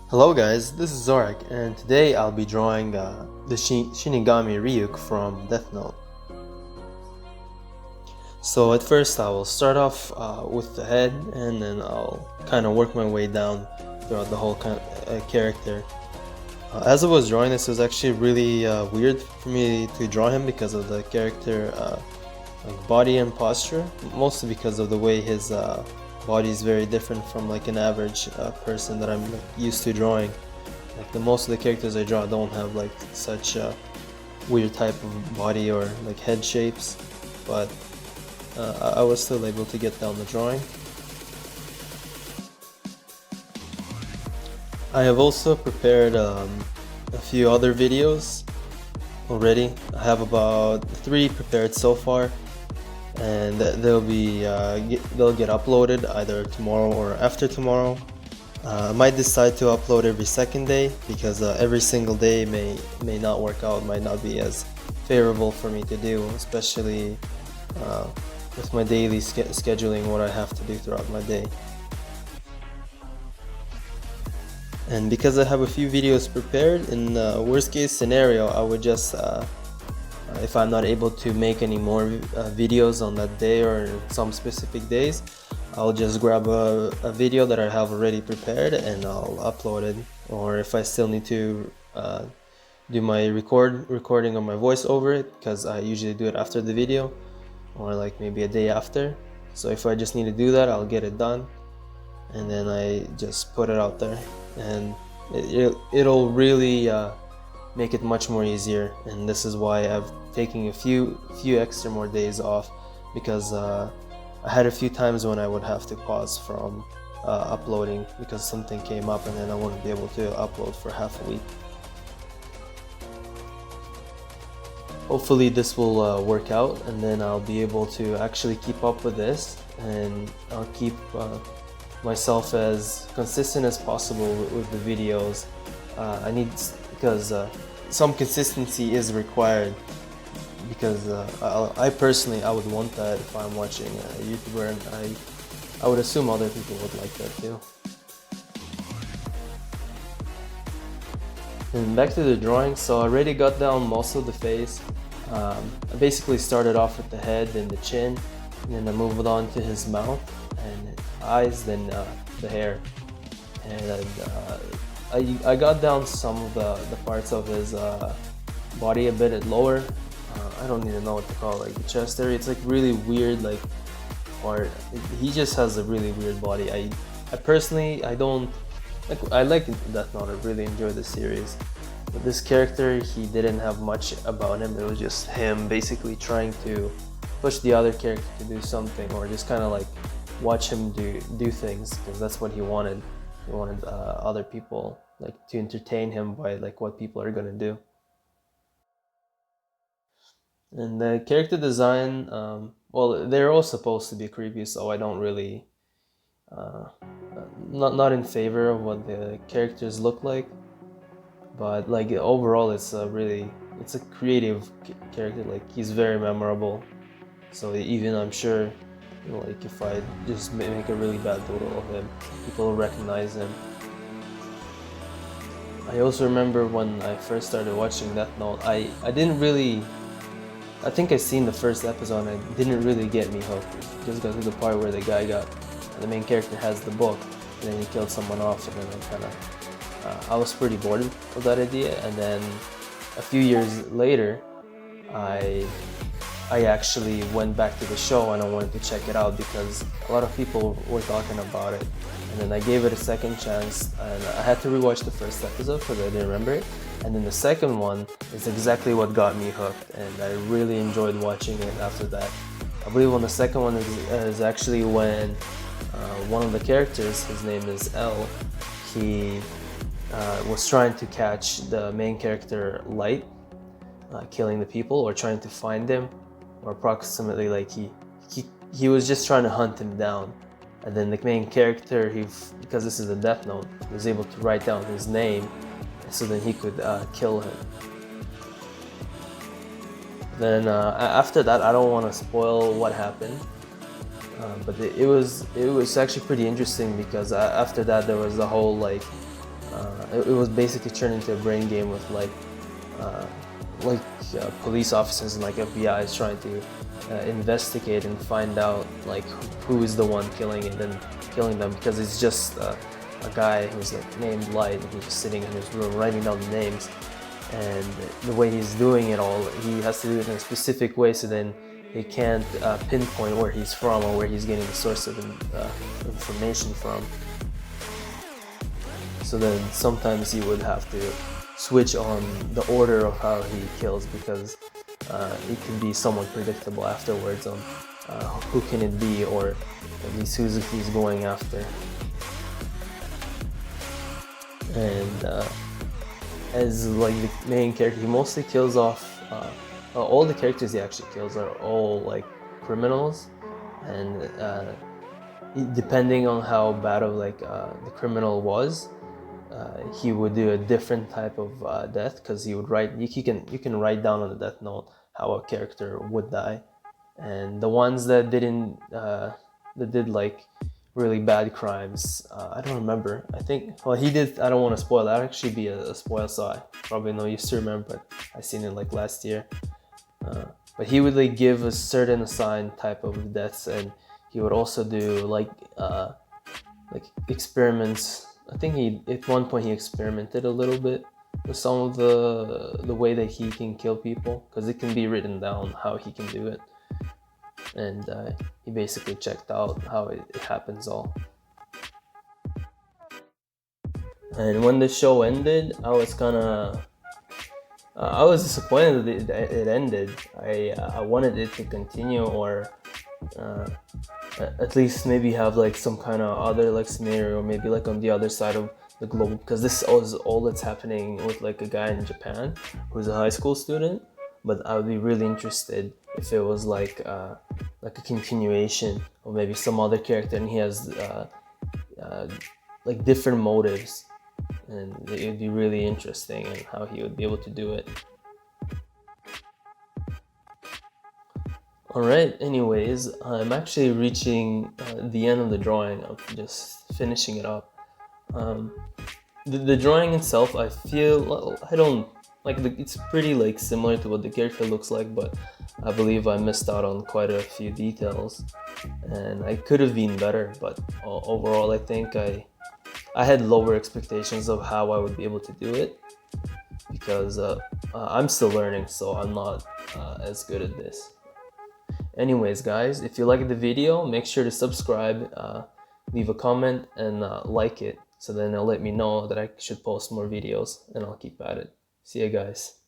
Hello guys, this is Zorak, and today I'll be drawing the Shinigami Ryuk from Death Note. So at first I will start off with the head, and then I'll kind of work my way down throughout the whole character. As I was drawing this, it was actually really weird for me to draw him because of the character like body and posture, mostly because of the way his body is very different from like an average person that I'm used to drawing. Like most of the characters I draw don't have like such a weird type of body or like head shapes, but I was still able to get down the drawing. I have also prepared a few other videos already. I have about 3 prepared so far, and they'll get uploaded either tomorrow or after tomorrow. I might decide to upload every second day because every single day may not work out, might not be as favorable for me to do, especially with my daily scheduling, what I have to do throughout my day. And because I have a few videos prepared, in the worst case scenario, I would just if I'm not able to make any more videos on that day or some specific days, I'll just grab a video that I have already prepared and I'll upload it. Or if I still need to do my recording of my voice over it, because I usually do it after the video or like maybe a day after. So if I just need to do that, I'll get it done and then I just put it out there, and it'll really make it much more easier. And this is why I've taken a few extra more days off, because I had a few times when I would have to pause from uploading because something came up and then I wouldn't be able to upload for half a week. Hopefully this will work out, and then I'll be able to actually keep up with this, and I'll keep myself as consistent as possible with the videos. I need, because some consistency is required, because I personally would want that if I'm watching a YouTuber, and I would assume other people would like that too. And back to the drawing, so I already got down most of the face. I basically started off with the head and the chin, and then I moved on to his mouth and eyes, then the hair. And I got down some of the parts of his body a bit lower. I don't even know what to call it, like the chest area. It's like really weird, like part. He just has a really weird body. I personally, I don't like. I like Death Note. I really enjoy the series. But this character, he didn't have much about him. It was just him basically trying to push the other character to do something, or just kind of like watch him do things, because that's what he wanted. He wanted other people like to entertain him by like what people are gonna do. And the character design, well, they're all supposed to be creepy, so I don't really not in favor of what the characters look like. But like overall, it's a creative character. Like he's very memorable. So even I'm sure, you know, like if I just make a really bad doodle of him, people will recognize him. I also remember when I first started watching Death Note, I didn't really. I think I seen the first episode and it didn't really get me hooked. It just got to the part where the main character has the book, and then he killed someone off, and then I kind of. I was pretty bored with that idea, and then a few years later, I actually went back to the show and I wanted to check it out because a lot of people were talking about it, and then I gave it a second chance, and I had to rewatch the first episode because I didn't remember it, and then the second one is exactly what got me hooked, and I really enjoyed watching it after that. I believe on the second one is actually when one of the characters, his name is L, he was trying to catch the main character Light, killing the people or trying to find him, or approximately like he was just trying to hunt him down. And then the main character, because this is a Death Note, was able to write down his name, so then he could kill him. Then after that, I don't want to spoil what happened, but it was actually pretty interesting, because after that there was the whole like it was basically turned into a brain game with police officers and like FBI's trying to investigate and find out like who is the one killing it and killing them, because it's just a guy who's like named Light, and he's just sitting in his room writing down the names, and the way he's doing it all, he has to do it in a specific way, so then they can't pinpoint where he's from or where he's getting the source of information from. So then sometimes he would have to switch on the order of how he kills, because it can be somewhat predictable afterwards on who can it be, or at least who's he's going after. And as like the main character, he mostly kills off all the characters he actually kills are all like criminals, and depending on how bad of like the criminal was, he would do a different type of death, because he would write, you can write down on the death note how a character would die. And the ones that didn't that did like really bad crimes, I don't remember, I think, well, he did, I don't want to spoil, that actually be a spoil, so I probably no use to remember, but I seen it like last year. But he would like give a certain assigned type of deaths, and he would also do like experiments. I think he at one point he experimented a little bit with some of the way that he can kill people, because it can be written down how he can do it, and he basically checked out how it happens all. And when the show ended, I was kind of I was disappointed that it ended. I wanted it to continue, or at least maybe have like some kind of other like scenario, maybe like on the other side of the globe, because this is all that's happening with like a guy in Japan who's a high school student. But I would be really interested if it was like a continuation of maybe some other character, and he has like different motives, and it'd be really interesting and how he would be able to do it. Alright, anyways, I'm actually reaching the end of the drawing. I'm just finishing it up. The drawing itself, I feel, I don't, like, it's pretty like similar to what the character looks like, but I believe I missed out on quite a few details, and I could have been better, but overall I think I had lower expectations of how I would be able to do it, because I'm still learning, so I'm not as good at this. Anyways guys, if you liked the video, make sure to subscribe, leave a comment, and like it, so then it'll let me know that I should post more videos, and I'll keep at it. See ya guys.